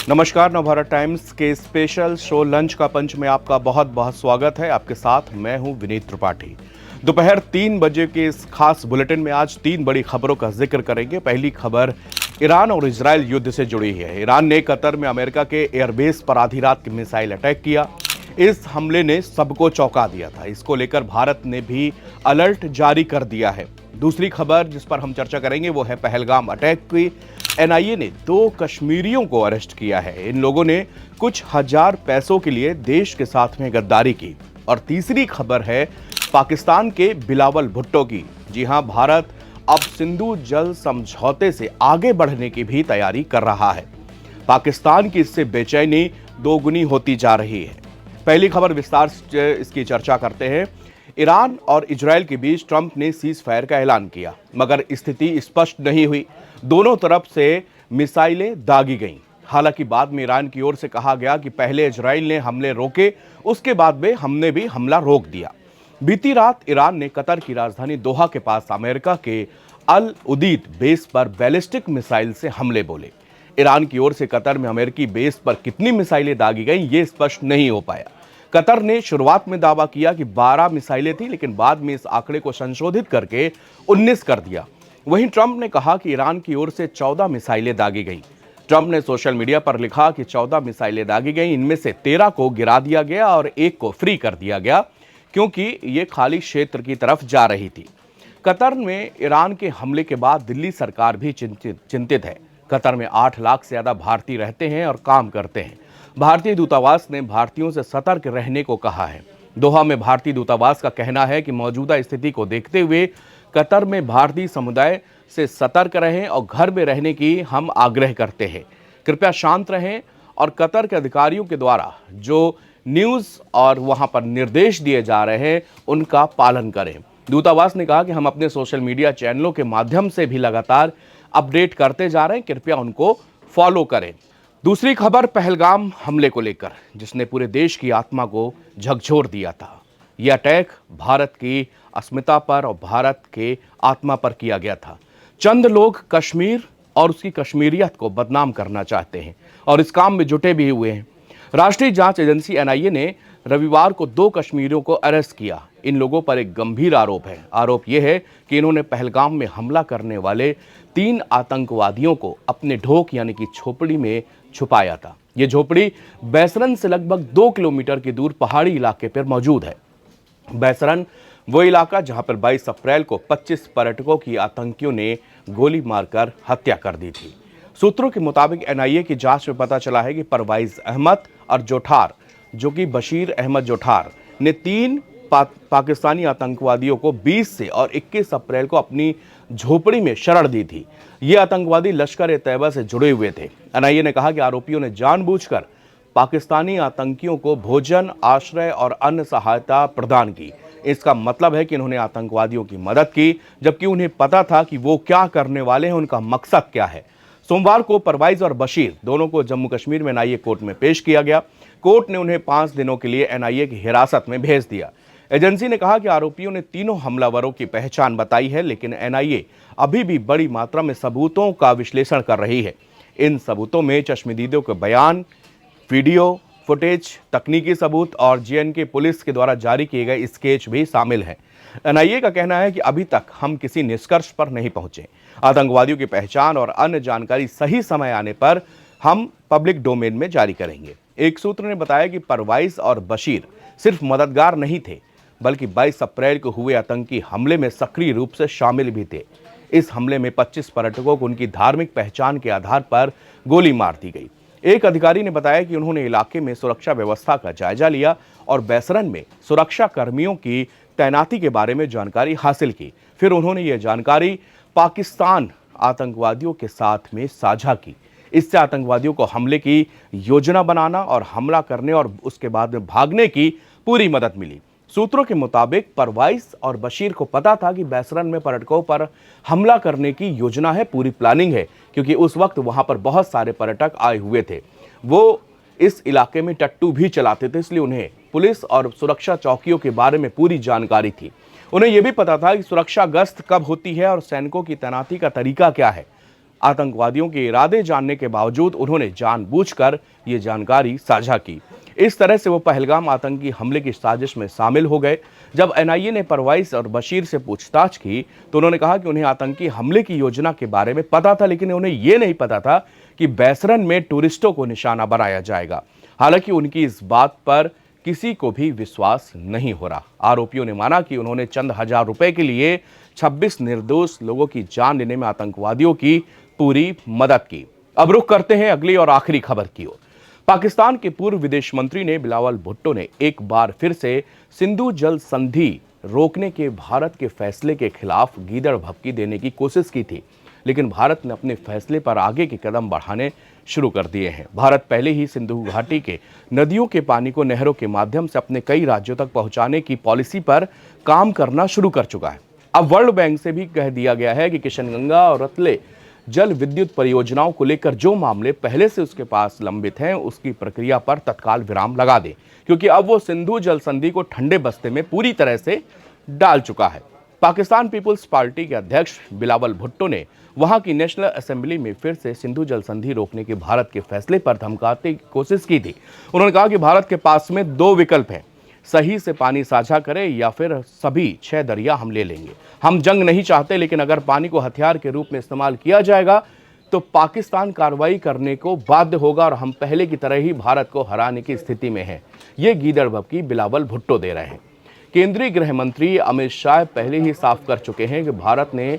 नमस्कार, नवभारत टाइम्स के special show lunch का पंच में आपका बहुत बहुत स्वागत है। आपके साथ मैं हूं विनीत त्रिपाठी। दोपहर 3 बजे के इस खास बुलेटिन में आज 3 बड़ी खबरों का जिक्र करेंगे। पहली खबर ईरान और इजरायल युद्ध से जुड़ी है। ईरान ने कतर में अमेरिका के एयरबेस पर आधी रात के मिसाइल अटैक किया। इस हमले ने सबको चौंका दिया था। इसको लेकर भारत ने भी अलर्ट जारी कर दिया है। दूसरी खबर जिस पर हम चर्चा करेंगे वो है पहलगाम अटैक की। एनआईए ने 2 कश्मीरियों को अरेस्ट किया है। इन लोगों ने कुछ हजार पैसों के लिए देश के साथ में गद्दारी की। और तीसरी खबर है पाकिस्तान के बिलावल भुट्टो की। जी हां, भारत अब सिंधु जल समझौते से आगे बढ़ने की भी तैयारी कर रहा है। पाकिस्तान की इससे बेचैनी दोगुनी होती जा रही है। पहली खबर विस्तार से इसकी चर्चा करते हैं। ईरान और इजरायल के बीच ट्रंप ने सीज फायर का ऐलान किया, मगर स्थिति स्पष्ट नहीं हुई। दोनों तरफ से मिसाइलें दागी गईं। हालांकि बाद में ईरान की ओर से कहा गया कि पहले इजरायल ने हमले रोके, उसके बाद में हमने भी हमला रोक दिया। बीती रात ईरान ने कतर की राजधानी दोहा के पास अमेरिका के अल उदीद बेस पर बैलिस्टिक मिसाइल से हमले बोले। ईरान की ओर से कतर में अमेरिकी बेस पर कितनी मिसाइलें दागी गईं, ये स्पष्ट नहीं हो पाया। कतर ने शुरुआत में दावा किया कि 12 मिसाइलें थी, लेकिन बाद में इस आंकड़े को संशोधित करके 19 कर दिया। वहीं ट्रंप ने कहा कि ईरान की ओर से 14 मिसाइलें दागी गईं। ट्रंप ने सोशल मीडिया पर लिखा कि 14 मिसाइलें दागी गईं, इनमें से 13 को गिरा दिया गया और 1 को फ्री कर दिया गया, क्योंकि ये खाली क्षेत्र की तरफ जा रही थी। कतर में ईरान के हमले के बाद दिल्ली सरकार भी चिंतित है। कतर में 8 लाख से ज्यादा भारतीय रहते हैं और काम करते हैं। भारतीय दूतावास ने भारतीयों से सतर्क रहने को कहा है। दोहा में भारतीय दूतावास का कहना है कि मौजूदा स्थिति को देखते हुए कतर में भारतीय समुदाय से सतर्क रहें और घर में रहने की हम आग्रह करते हैं। कृपया शांत रहें और कतर के अधिकारियों के द्वारा जो न्यूज़ और वहां पर निर्देश दिए जा रहे हैं उनका पालन करें। दूतावास ने कहा कि हम अपने सोशल मीडिया चैनलों के माध्यम से भी लगातार अपडेट करते जा रहे हैं, कृपया उनको फॉलो करें। दूसरी खबर पहलगाम हमले को लेकर, जिसने पूरे देश की आत्मा को झकझोर दिया था। यह अटैक भारत की अस्मिता पर और भारत के आत्मा पर किया गया था। चंद लोग कश्मीर और उसकी कश्मीरियत को बदनाम करना चाहते हैं और इस काम में जुटे भी हुए हैं। राष्ट्रीय जांच एजेंसी एनआईए ने रविवार को 2 कश्मीरियों को अरेस्ट किया। इन लोगों पर एक गंभीर आरोप है। आरोप यह है कि इन्होंने पहलगाम में हमला करने वाले 3 आतंकवादियों को अपने ढोक यानी कि झोपड़ी में छुपाया था। यह झोपड़ी बैसरन से लगभग 2 किलोमीटर की दूर पहाड़ी इलाके पर मौजूद है। बैसरन वो इलाका जहां पर 22 अप्रैल को 25 पर्यटकों की आतंकियों ने गोली मारकर हत्या कर दी थी। सूत्रों के मुताबिक एनआईए की जांच में पता चला है कि परवाइज अहमद और जोठार, जो कि बशीर अहमद जोठार ने 3 पाकिस्तानी आतंकवादियों को 20 से और 21 अप्रैल को अपनी झोपड़ी में शरण दी थी। ये आतंकवादी लश्कर ए तैयबा से जुड़े हुए थे। एनआईए ने कहा कि आरोपियों ने जानबूझकर पाकिस्तानी आतंकियों को भोजन, आश्रय और अन्य सहायता प्रदान की। इसका मतलब है कि इन्होंने आतंकवादियों की मदद की, जबकि उन्हें पता था कि वो क्या करने वाले हैं, उनका मकसद क्या है। सोमवार को परवाइज और बशीर दोनों को जम्मू कश्मीर में एनआईए कोर्ट में पेश किया गया। कोर्ट ने उन्हें 5 दिनों के लिए एनआईए की हिरासत में भेज दिया। एजेंसी ने कहा कि आरोपियों ने तीनों हमलावरों की पहचान बताई है, लेकिन एनआईए अभी भी बड़ी मात्रा में सबूतों का विश्लेषण कर रही है। इन सबूतों में चश्मदीदों के बयान, वीडियो फुटेज, तकनीकी सबूत और जेएनके पुलिस के द्वारा जारी किए गए स्केच भी शामिल हैं। एनआईए का कहना है कि अभी तक हम किसी निष्कर्ष पर नहीं पहुंचे। आतंकवादियों की पहचान और अन्य जानकारी सही समय आने पर हम पब्लिक डोमेन में जारी करेंगे। एक सूत्र ने बताया कि परवाइज और बशीर सिर्फ मददगार नहीं थे, बल्कि 22 अप्रैल को हुए आतंकी हमले में सक्रिय रूप से शामिल भी थे। इस हमले में 25 पर्यटकों को उनकी धार्मिक पहचान के आधार पर गोली मार दी गई। एक अधिकारी ने बताया कि उन्होंने इलाके में सुरक्षा व्यवस्था का जायजा लिया और बैसरन में सुरक्षा कर्मियों की तैनाती के बारे में जानकारी हासिल की। फिर उन्होंने ये जानकारी पाकिस्तान आतंकवादियों के साथ में साझा की। इससे आतंकवादियों को हमले की योजना बनाना और हमला करने और उसके बाद में भागने की पूरी मदद मिली। सूत्रों के मुताबिक परवाइज और बशीर को पता था कि बैसरन में पर्यटकों पर हमला करने की योजना है, पूरी प्लानिंग है, क्योंकि उस वक्त वहां पर बहुत सारे पर्यटक आए हुए थे। वो इस इलाके में टट्टू भी चलाते थे, इसलिए उन्हें पुलिस और सुरक्षा चौकियों के बारे में पूरी जानकारी थी। उन्हें यह भी पता था कि सुरक्षा गश्त कब होती है और सैनिकों की तैनाती का तरीका क्या है। आतंकवादियों के इरादे जानने के बावजूद उन्होंने जानबूझकर ये जानकारी साझा की। इस तरह से वो पहलगाम आतंकी हमले की साजिश में शामिल हो गए। जब एनआईए ने परवाइज और बशीर से पूछताछ की तो उन्होंने कहा कि उन्हें आतंकी हमले की योजना के बारे में पता था, लेकिन उन्हें यह नहीं पता था कि बैसरन में टूरिस्टों को निशाना बनाया जाएगा। हालांकि उनकी इस बात पर किसी को भी विश्वास नहीं हो रहा। आरोपियों ने माना कि उन्होंने चंद हजार रुपए के लिए 26 निर्दोष लोगों की जान लेने में आतंकवादियों की पूरी मदद की। अब रुख करते हैं अगली और आखिरी खबर की ओर। पाकिस्तान के पूर्व विदेश मंत्री ने बिलावल भुट्टो ने एक बार फिर से सिंधु जल संधि रोकने के भारत के फैसले के खिलाफ गीदड़ भभकी देने की कोशिश की थी, लेकिन भारत ने अपने फैसले पर आगे के कदम बढ़ाने शुरू कर दिए हैं। भारत पहले ही सिंधु घाटी के नदियों के पानी को नहरों के माध्यम से अपने कई राज्यों तक पहुंचाने की पॉलिसी पर काम करना शुरू कर चुका है। अब वर्ल्ड बैंक से भी कह दिया गया है कि किशनगंगा और रतले जल विद्युत परियोजनाओं को लेकर जो मामले पहले से उसके पास लंबित हैं, उसकी प्रक्रिया पर तत्काल विराम लगा दे, क्योंकि अब वो सिंधु जल संधि को ठंडे बस्ते में पूरी तरह से डाल चुका है। पाकिस्तान पीपुल्स पार्टी के अध्यक्ष बिलावल भुट्टो ने वहां की नेशनल असेंबली में फिर से सिंधु जल संधि रोकने के भारत के फैसले पर धमकाने की कोशिश की थी। उन्होंने कहा कि भारत के पास में दो विकल्प हैं, सही से पानी साझा करें या फिर सभी 6 दरिया हम ले लेंगे। हम जंग नहीं चाहते, लेकिन अगर पानी को हथियार के रूप में इस्तेमाल किया जाएगा तो पाकिस्तान कार्रवाई करने को बाध्य होगा और हम पहले की तरह ही भारत को हराने की स्थिति में हैं। ये गीदड़ भभकी बिलावल भुट्टो दे रहे हैं। केंद्रीय गृह मंत्री अमित शाह पहले ही साफ कर चुके हैं कि भारत ने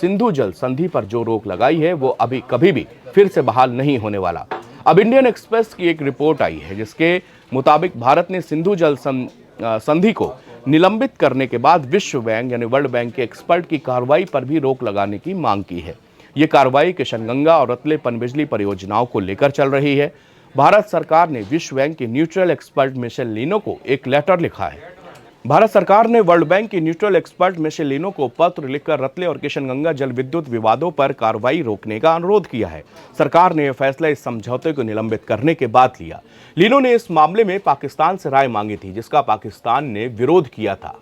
सिंधु जल संधि पर जो रोक लगाई है वो अभी कभी भी फिर से बहाल नहीं होने वाला। अब इंडियन एक्सप्रेस की एक रिपोर्ट आई है जिसके मुताबिक भारत ने सिंधु जल संधि को निलंबित करने के बाद विश्व बैंक यानी वर्ल्ड बैंक के एक्सपर्ट की कार्रवाई पर भी रोक लगाने की मांग की है। ये कार्रवाई किशनगंगा और रतले पनबिजली परियोजनाओं को लेकर चल रही है। भारत सरकार ने विश्व बैंक के न्यूट्रल एक्सपर्ट मिशेल लिनो को एक लेटर लिखा है। भारत सरकार ने वर्ल्ड बैंक के न्यूट्रल एक्सपर्ट मिशेल लिनो को पत्र लिखकर रतले और किशनगंगा जल विद्युत विवादों पर कार्रवाई रोकने का अनुरोध किया है। सरकार ने यह फैसला इस समझौते को निलंबित करने के बाद लिया। लिनो ने इस मामले में पाकिस्तान से राय मांगी थी, जिसका पाकिस्तान ने विरोध किया था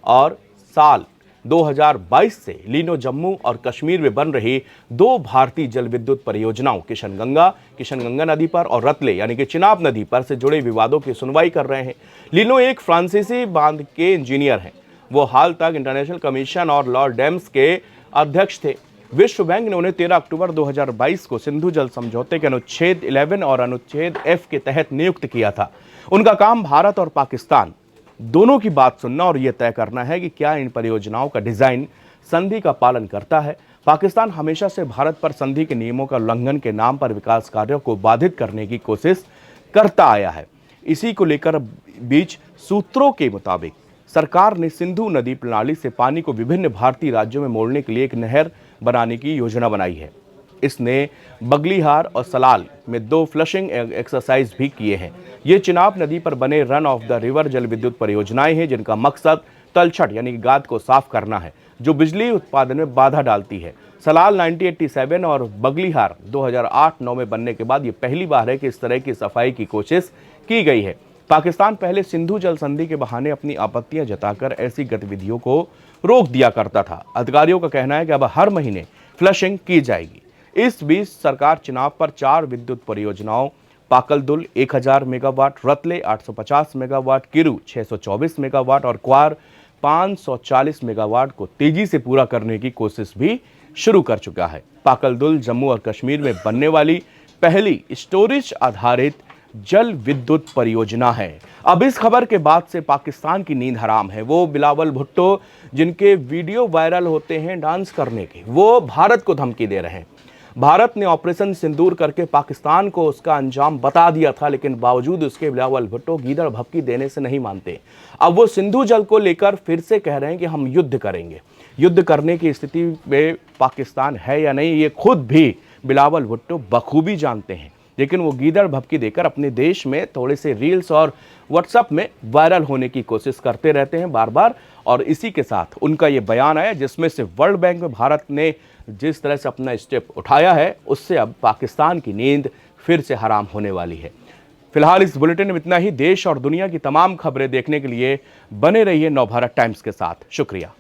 और साल 2022 से लिनो जम्मू और कश्मीर में बन रही 2 भारतीय जल विद्युत परियोजनाओं किशनगंगा नदी पर और रतले यानी कि चिनाब नदी पर से जुड़े विवादों की सुनवाई कर रहे हैं। लिनो एक फ्रांसीसी बांध के इंजीनियर हैं। वो हाल तक इंटरनेशनल कमीशन और लॉ डैम्स के अध्यक्ष थे। विश्व बैंक ने उन्हें 13 अक्टूबर 2022 को सिंधु जल समझौते के अनुच्छेद 11 और अनुच्छेद F के तहत नियुक्त किया था। उनका काम भारत और पाकिस्तान दोनों की बात सुनना और यह तय करना है कि क्या इन परियोजनाओं का डिजाइन संधि का पालन करता है। पाकिस्तान हमेशा से भारत पर संधि के नियमों का उल्लंघन के नाम पर विकास कार्यों को बाधित करने की कोशिश करता आया है। इसी को लेकर बीच सूत्रों के मुताबिक सरकार ने सिंधु नदी प्रणाली से पानी को विभिन्न भारतीय राज्यों में मोड़ने के लिए एक नहर बनाने की योजना बनाई है। इसने बगलीहार और सलाल में 2 फ्लशिंग एक्सरसाइज भी किए हैं। ये चिनाब नदी पर बने रन ऑफ द रिवर जल विद्युत परियोजनाएं हैं, जिनका मकसद तलछट यानी गाद को साफ करना है, जो बिजली उत्पादन में बाधा डालती है। सलाल 1987 और बगलीहार 2008-9 में बनने के बाद ये पहली बार है कि इस तरह की सफाई की कोशिश की गई है। पाकिस्तान पहले सिंधु जल संधि के बहाने अपनी आपत्तियां जताकर ऐसी गतिविधियों को रोक दिया करता था। अधिकारियों का कहना है कि अब हर महीने फ्लशिंग की जाएगी। इस बीच सरकार चिनाब पर 4 विद्युत परियोजनाओं Pakaldul 1000 megawatt, Ratle 850 megawatt, Kiru 624 megawatt और क्वार 540 मेगावाट को तेजी से पूरा करने की कोशिश भी शुरू कर चुका है। पाकलदुल जम्मू और कश्मीर में बनने वाली पहली स्टोरेज आधारित जल विद्युत परियोजना है। अब इस खबर के बाद से पाकिस्तान की नींद हराम है। वो बिलावल भुट्टो जिनके वीडियो वायरल होते हैं डांस करने के, वो भारत को धमकी दे रहे हैं। भारत ने ऑपरेशन सिंदूर करके पाकिस्तान को उसका अंजाम बता दिया था, लेकिन बावजूद उसके बिलावल भुट्टो गीदड़ भभकी देने से नहीं मानते। अब वो सिंधु जल को लेकर फिर से कह रहे हैं कि हम युद्ध करेंगे। युद्ध करने की स्थिति में पाकिस्तान है या नहीं, ये खुद भी बिलावल भुट्टो बखूबी जानते हैं, लेकिन वो गीदड़ भभकी देकर अपने देश में थोड़े से रील्स और व्हाट्सएप में वायरल होने की कोशिश करते रहते हैं बार बार। और इसी के साथ उनका ये बयान आया जिसमें से वर्ल्ड बैंक में भारत ने जिस तरह से अपना स्टेप उठाया है, उससे अब पाकिस्तान की नींद फिर से हराम होने वाली है। फिलहाल इस बुलेटिन में इतना ही। देश और दुनिया की तमाम खबरें देखने के लिए बने रहिए नवभारत टाइम्स के साथ। शुक्रिया।